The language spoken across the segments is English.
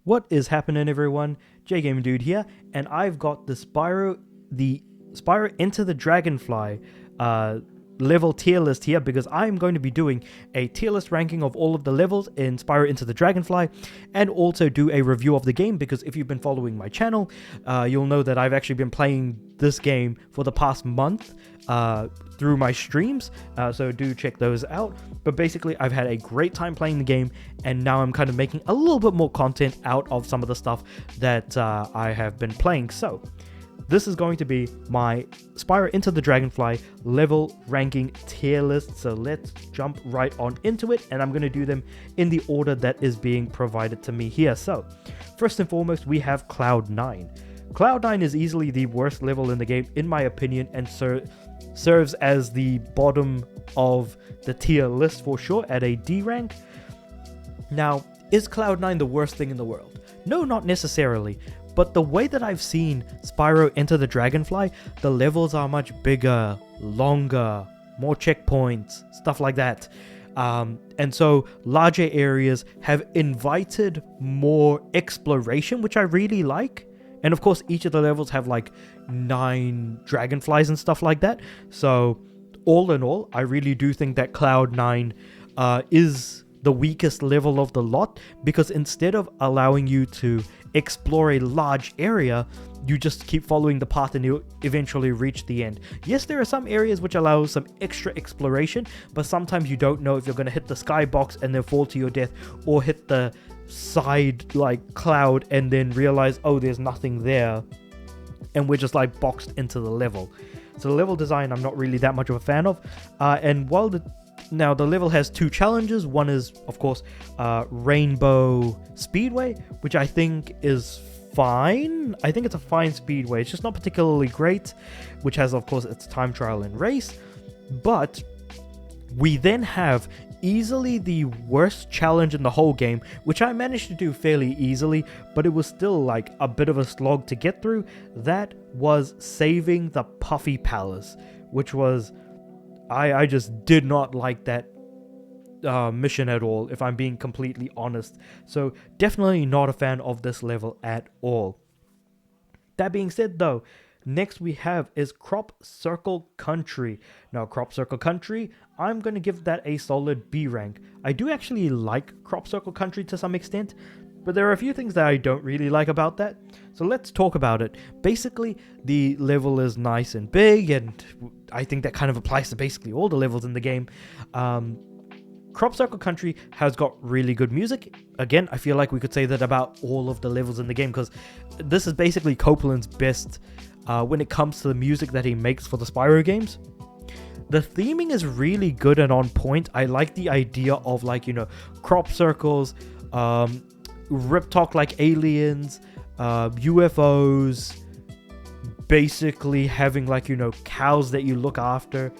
What is happening, everyone? J Gaming Dude here, and I've got the Spyro Into the Dragonfly level tier list here because I'm going to be doing a tier list ranking of all of the levels in Spyro Into the Dragonfly, and also do a review of the game because if you've been following my channel, you'll know that I've actually been playing this game for the past month through my streams, so do check those out. But basically, I've had a great time playing the game, and now I'm kind of making a little bit more content out of some of the stuff that I have been playing. So this is going to be my Spyro Into the Dragonfly level ranking tier list. So let's jump right on into it, and I'm going to do them in the order that is being provided to me here. So first and foremost, we have Cloud 9. Cloud 9 is easily the worst level in the game, in my opinion, and serves as the bottom of the tier list for sure at a D rank. Now, is Cloud 9 the worst thing in the world? No, not necessarily. But the way that I've seen Spyro Enter the Dragonfly, the levels are much bigger, longer, more checkpoints, stuff like that. And so larger areas have invited more exploration, which I really like. And of course, each of the levels have like 9 dragonflies and stuff like that. So all in all, I really do think that Cloud 9 is the weakest level of the lot, because instead of allowing you to explore a large area, you just keep following the path and you'll eventually reach the end. Yes, there are some areas which allow some extra exploration, but sometimes you don't know if you're going to hit the skybox and then fall to your death, or hit the side like cloud and then realize, oh, there's nothing there, and we're just like boxed into the level. So the level design I'm not really that much of a fan of, and while the level has 2 challenges. One is, of course, Rainbow Speedway, which I think is fine. I think it's a fine speedway. It's just not particularly great, which has, of course, its time trial and race. But we then have easily the worst challenge in the whole game, which I managed to do fairly easily, but it was still like a bit of a slog to get through. That was saving the Puffy Palace, which was... I just did not like that mission at all, if I'm being completely honest. So definitely not a fan of this level at all. That being said though, next we have is Crop Circle Country. Now Crop Circle Country, I'm going to give that a solid B rank. I do actually like Crop Circle Country to some extent, but there are a few things that I don't really like about that. So let's talk about it. Basically, the level is nice and big, and I think that kind of applies to basically all the levels in the game. Crop Circle Country has got really good music. Again, I feel like we could say that about all of the levels in the game, because this is basically Copeland's best when it comes to the music that he makes for the Spyro games. The theming is really good and on point. I like the idea of, like, you know, crop circles, rip talk like aliens, UFOs, basically having, like, you know, cows that you look after.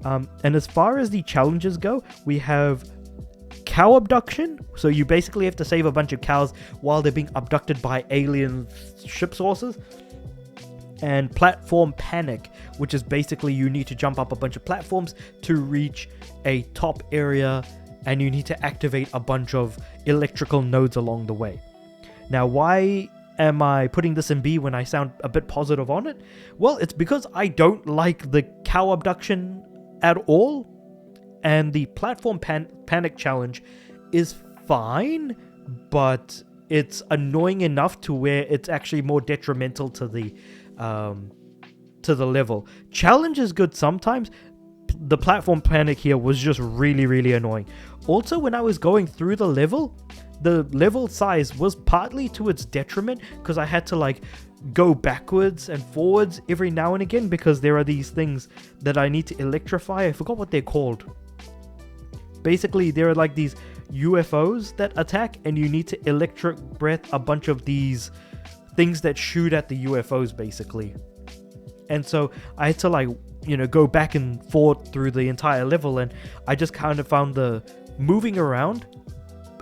And as far as the challenges go, we have cow abduction. So you basically have to save a bunch of cows while they're being abducted by alien ship sources. And platform panic, which is basically you need to jump up a bunch of platforms to reach a top area, and you need to activate a bunch of electrical nodes along the way. Now, why am I putting this in B when I sound a bit positive on it? Well, it's because I don't like the cow abduction at all, and the platform panic challenge is fine, but it's annoying enough to where it's actually more detrimental to the level. Challenge is good sometimes. The platform panic here was just really, really annoying. Also, when I was going through the level size was partly to its detriment, because I had to like go backwards and forwards every now and again, because there are these things that I need to electrify. I forgot what they're called. Basically, there are like these UFOs that attack, and you need to electric breath a bunch of these things that shoot at the UFOs, basically. And so I had to, like, you know, go back and forth through the entire level, and I just kind of found the moving around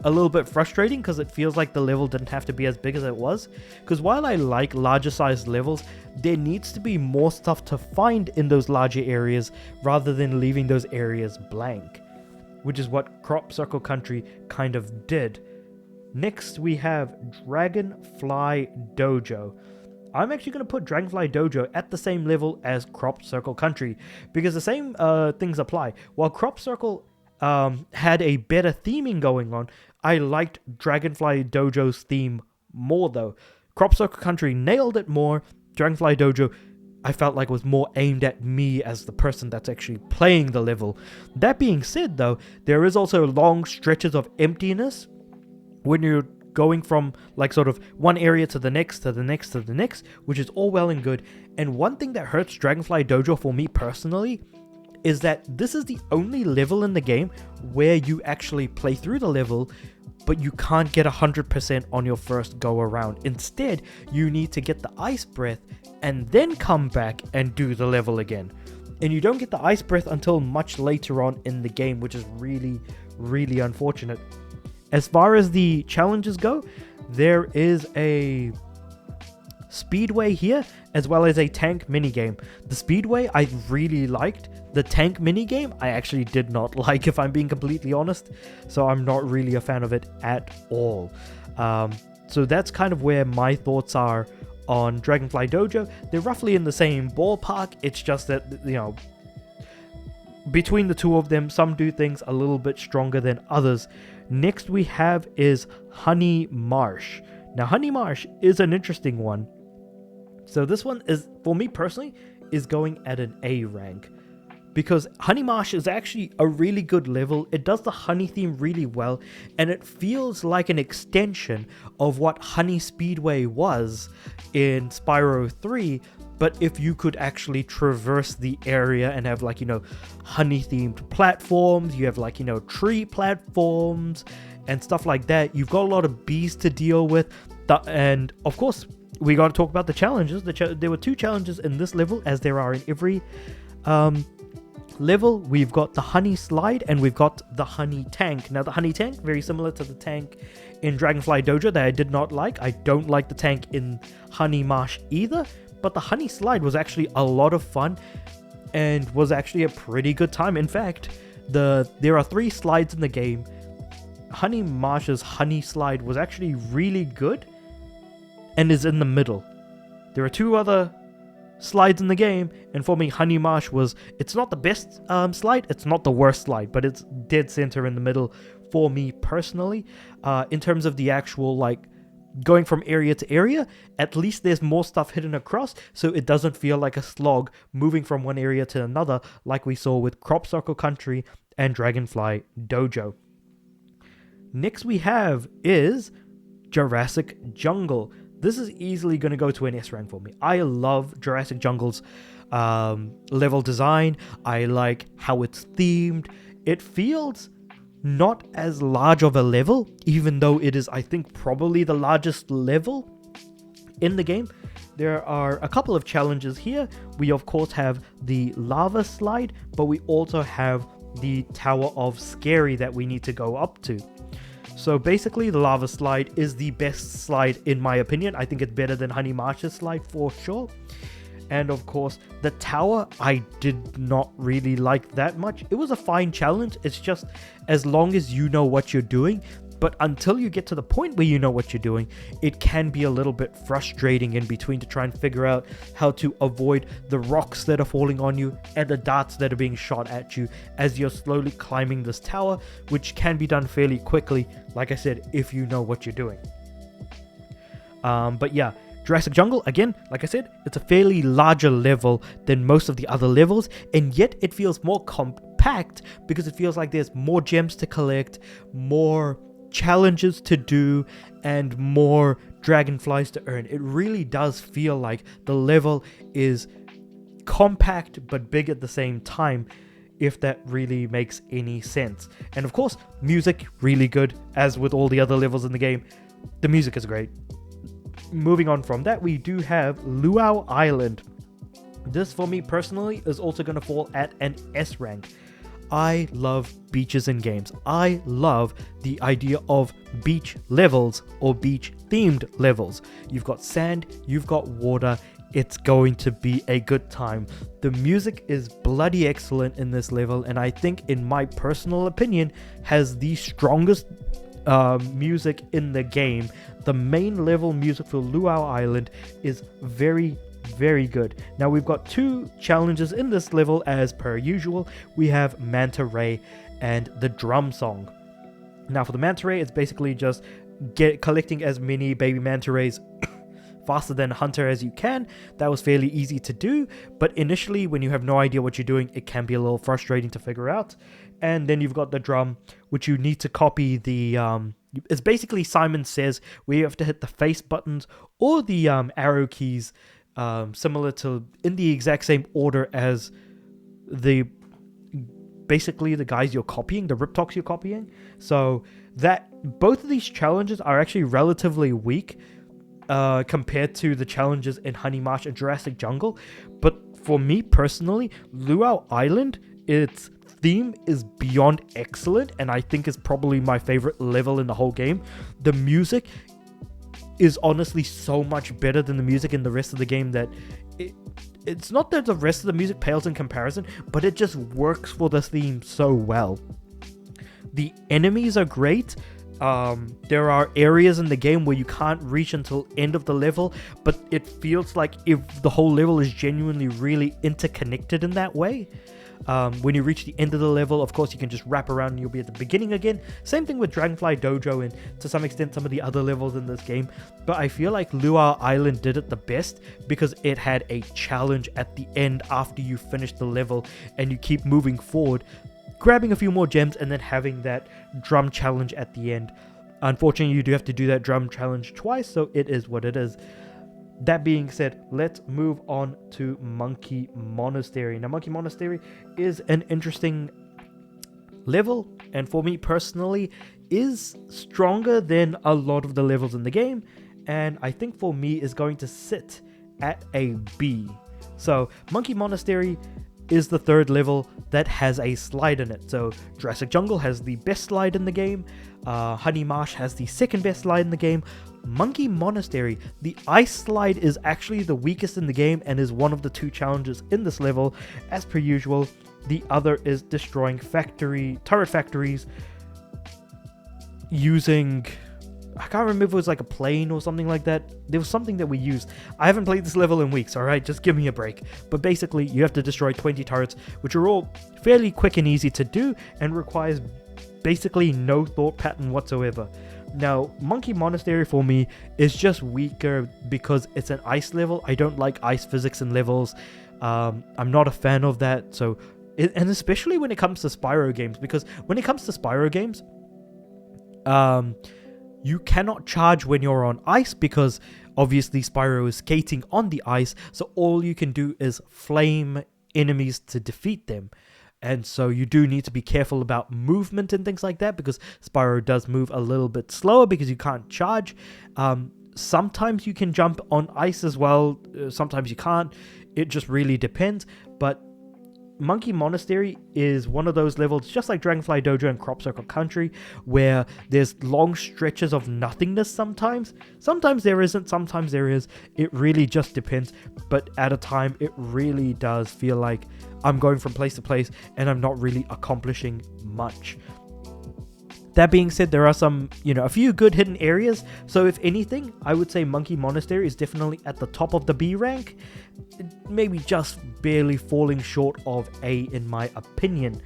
a little bit frustrating, because it feels like the level didn't have to be as big as it was. Because while I like larger sized levels, there needs to be more stuff to find in those larger areas rather than leaving those areas blank, which is what Crop Circle Country kind of did. Next, we have Dragonfly Dojo. I'm actually going to put Dragonfly Dojo at the same level as Crop Circle Country because the same things apply. While Crop Circle had a better theming going on, I liked Dragonfly Dojo's theme more though. Crop Circle Country nailed it more. Dragonfly Dojo, I felt like was more aimed at me as the person that's actually playing the level. That being said though, there is also long stretches of emptiness when you're going from like sort of one area to the next, to the next, to the next, which is all well and good. And one thing that hurts Dragonfly Dojo for me personally is that this is the only level in the game where you actually play through the level, but you can't get 100% on your first go around. Instead, you need to get the ice breath and then come back and do the level again. And you don't get the ice breath until much later on in the game, which is really, really unfortunate. As far as the challenges go, there is a speedway here, as well as a tank minigame. The speedway I really liked. The tank minigame I actually did not like, if I'm being completely honest. So I'm not really a fan of it at all. So that's kind of where my thoughts are on Dragonfly Dojo. They're roughly in the same ballpark. It's just that, you know, between the two of them, some do things a little bit stronger than others. Next we have is Honey Marsh. Now Honey Marsh is an interesting one. So this one is, for me personally, is going at an A rank. Because Honey Marsh is actually a really good level. It does the honey theme really well. And it feels like an extension of what Honey Speedway was in Spyro 3. But if you could actually traverse the area and have like, you know, honey themed platforms, you have like, you know, tree platforms and stuff like that. You've got a lot of bees to deal with. And of course, we got to talk about the challenges. There were 2 challenges in this level, as there are in every level. We've got the honey slide and we've got the honey tank. Now the honey tank, very similar to the tank in Dragonfly Dojo that I did not like. I don't like the tank in Honey Marsh either. But the honey slide was actually a lot of fun and was actually a pretty good time. In fact, there are 3 slides in the game. Honey Marsh's honey slide was actually really good and is in the middle. There are 2 other slides in the game, and for me, Honey Marsh it's not the best slide, it's not the worst slide, but it's dead center in the middle for me personally. In terms of the actual like going from area to area, at least there's more stuff hidden across, so it doesn't feel like a slog moving from one area to another like we saw with Crop Circle Country and Dragonfly Dojo. Next we have is Jurassic Jungle. This is easily going to go to an S rank for me. I love Jurassic Jungle's level design. I like how it's themed. It feels not as large of a level, even though it is, I think, probably the largest level in the game. There are a couple of challenges here. We of course have the lava slide, but we also have the Tower of Scary that we need to go up to. So basically the lava slide is the best slide in my opinion. I think it's better than Honey Marsh's slide for sure. And of course, the tower, I did not really like that much. It was a fine challenge. It's just as long as you know what you're doing. But until you get to the point where you know what you're doing, it can be a little bit frustrating in between to try and figure out how to avoid the rocks that are falling on you and the darts that are being shot at you as you're slowly climbing this tower, which can be done fairly quickly, like I said, if you know what you're doing. But yeah, Jurassic Jungle, again, like I said, it's a fairly larger level than most of the other levels, and yet it feels more compact because it feels like there's more gems to collect, more challenges to do, and more dragonflies to earn. It really does feel like the level is compact but big at the same time, if that really makes any sense. And of course, music, really good, as with all the other levels in the game. The music is great. Moving on from that, we do have Luau Island. This, for me personally, is also going to fall at an S rank. I love beaches in games. I love the idea of beach levels or beach themed levels. You've got sand, you've got water. It's going to be a good time. The music is bloody excellent in this level, and I think, in my personal opinion, has the strongest music in the game. The main level music for Luau Island is very, very good. Now we've got 2 challenges in this level as per usual. We have Manta Ray and the drum song. Now for the Manta Ray, it's basically just collecting as many baby manta rays faster than a hunter as you can. That was fairly easy to do, but initially when you have no idea what you're doing, it can be a little frustrating to figure out. And then you've got the drum, which you need to copy the it's basically Simon Says, where you have to hit the face buttons or the arrow keys, similar to in the exact same order as basically the guys you're copying, the Riptocs you're copying. So that both of these challenges are actually relatively weak compared to the challenges in Honey Marsh and Jurassic Jungle. But for me personally, Luau Island, its theme is beyond excellent, and I think is probably my favorite level in the whole game. The music is honestly so much better than the music in the rest of the game that it's not that the rest of the music pales in comparison, but it just works for the theme so well. The enemies are great. There are areas in the game where you can't reach until end of the level, but it feels like if the whole level is genuinely really interconnected in that way. When you reach the end of the level, of course, you can just wrap around and you'll be at the beginning again. Same thing with Dragonfly Dojo and to some extent some of the other levels in this game. But I feel like Luau Island did it the best because it had a challenge at the end after you finish the level and you keep moving forward, grabbing a few more gems and then having that drum challenge at the end. Unfortunately, you do have to do that drum challenge twice, so it is what it is. That being said, let's move on to Monkey Monastery. Now, Monkey Monastery is an interesting level, and for me personally, is stronger than a lot of the levels in the game, and I think for me is going to sit at a B. So, Monkey Monastery is the 3rd level that has a slide in it. So Jurassic Jungle has the best slide in the game, Honey Marsh has the 2nd best slide in the game. Monkey Monastery, the ice slide is actually the weakest in the game and is one of the 2 challenges in this level. As per usual, the other is destroying turret factories using, I can't remember if it was like a plane or something like that. There was something that we used. I haven't played this level in weeks, alright? Just give me a break. But basically, you have to destroy 20 turrets, which are all fairly quick and easy to do and requires basically no thought pattern whatsoever. Now, Monkey Monastery for me is just weaker because it's an ice level. I don't like ice physics in levels. I'm not a fan of that. So, and especially when it comes to Spyro games, because when it comes to Spyro games, you cannot charge when you're on ice because obviously Spyro is skating on the ice, so all you can do is flame enemies to defeat them. And so you do need to be careful about movement and things like that because Spyro does move a little bit slower because you can't charge. Sometimes you can jump on ice as well, sometimes you can't. It just really depends, but Monkey Monastery is one of those levels, just like Dragonfly Dojo and Crop Circle Country, where there's long stretches of nothingness sometimes. Sometimes there isn't, sometimes there is. It really just depends. But at a time, it really does feel like I'm going from place to place and I'm not really accomplishing much. That being said, there are some, a few good hidden areas. So if anything, I would say Monkey Monastery is definitely at the top of the B rank. Maybe just barely falling short of A in my opinion.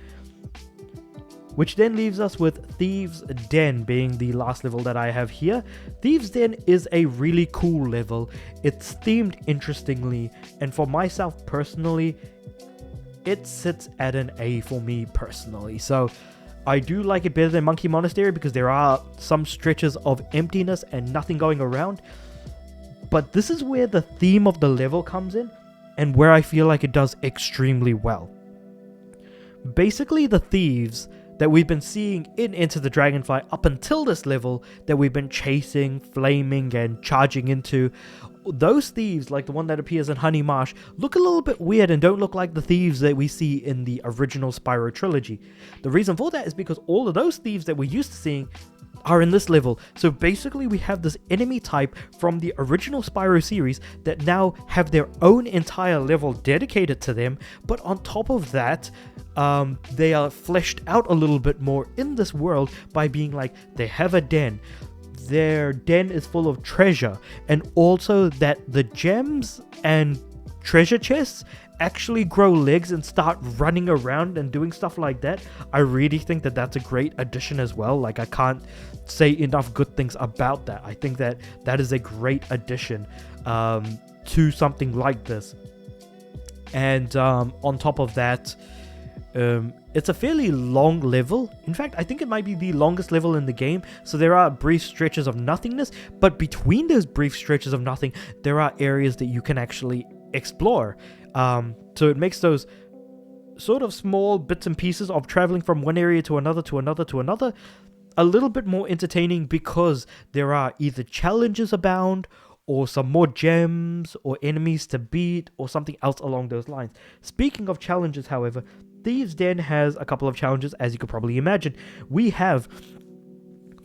Which then leaves us with Thieves Den being the last level that I have here. Thieves Den is a really cool level. It's themed interestingly, and for myself personally, it sits at an A for me personally. So I do like it better than Monkey Monastery because there are some stretches of emptiness and nothing going around. But this is where the theme of the level comes in and where I feel like it does extremely well. Basically, the thieves that we've been seeing in Enter the Dragonfly up until this level that we've been chasing, flaming, and charging into, those thieves, like the one that appears in Honey Marsh, look a little bit weird and don't look like the thieves that we see in the original Spyro trilogy. The reason for that is because all of those thieves that we're used to seeing are in this level. So basically we have this enemy type from the original Spyro series that now have their own entire level dedicated to them, but on top of that, they are fleshed out a little bit more in this world by being like, they have a den. Their den is full of treasure, and also that the gems and treasure chests actually grow legs and start running around and doing stuff like that. I really think that that's a great addition as well. Like, I can't say enough good things about that. I think that that is a great addition to something like this. And on top of that, it's a fairly long level. In fact, I think it might be the longest level in the game. So there are brief stretches of nothingness, but between those brief stretches of nothing, there are areas that you can actually explore. So it makes those sort of small bits and pieces of traveling from one area to another a little bit more entertaining, because there are either challenges abound, or some more gems, or enemies to beat, or something else along those lines. Speaking of challenges, however, Thieves Den has a couple of challenges, as you could probably imagine. We have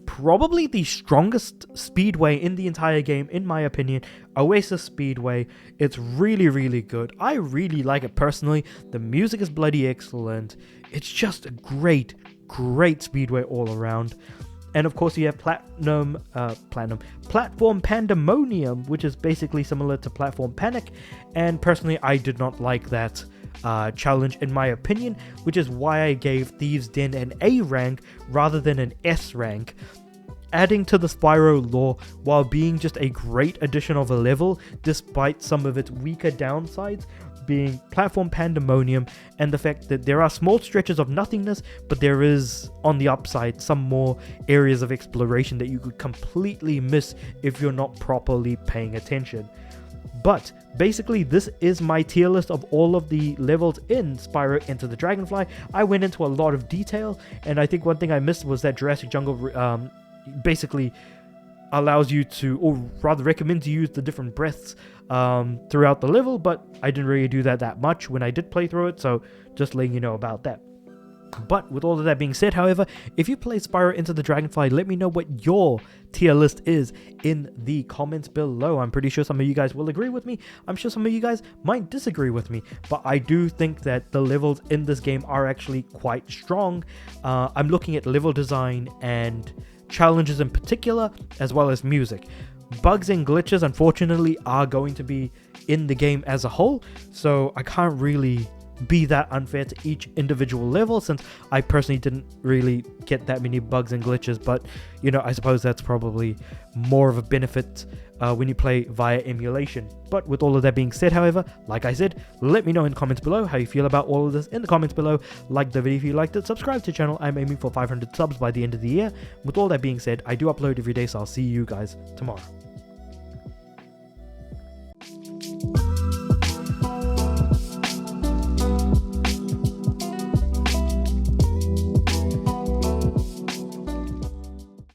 probably the strongest speedway in the entire game, in my opinion, Oasis Speedway. It's really, really good. I really like it personally. The music is bloody excellent. It's just a great speedway all around. And of course you have Platform Pandemonium, which is basically similar to Platform Panic, and personally I did not like that challenge in my opinion, which is why I gave Thieves Den an A rank rather than an S rank. Adding to the Spyro lore while being just a great addition of a level, despite some of its weaker downsides, being Platform Pandemonium and the fact that there are small stretches of nothingness, but there is, on the upside, some more areas of exploration that you could completely miss if you're not properly paying attention. But basically, this is my tier list of all of the levels in Spyro Enter the Dragonfly. I went into a lot of detail, and I think one thing I missed was that Jurassic Jungle basically allows you to, or rather recommends you use the different breaths throughout the level, but I didn't really do that much when I did play through it, so just letting you know about that. But with all of that being said, however, if you play Spyro Enter the Dragonfly, let me know what your tier list is in the comments below. I'm pretty sure some of you guys will agree with me. I'm sure some of you guys might disagree with me, but I do think that the levels in this game are actually quite strong. I'm looking at level design and challenges in particular, as well as music. Bugs and glitches, unfortunately, are going to be in the game as a whole, so I can't really be that unfair to each individual level, since I personally didn't really get that many bugs and glitches. But you know, I suppose that's probably more of a benefit when you play via emulation. But with all of that being said, however, like I said, let me know in the comments below how you feel about all of this in the comments below. Like the video if you liked it, subscribe to the channel. I'm aiming for 500 subs by the end of the year. With all that being said, I do upload every day, so I'll see you guys tomorrow.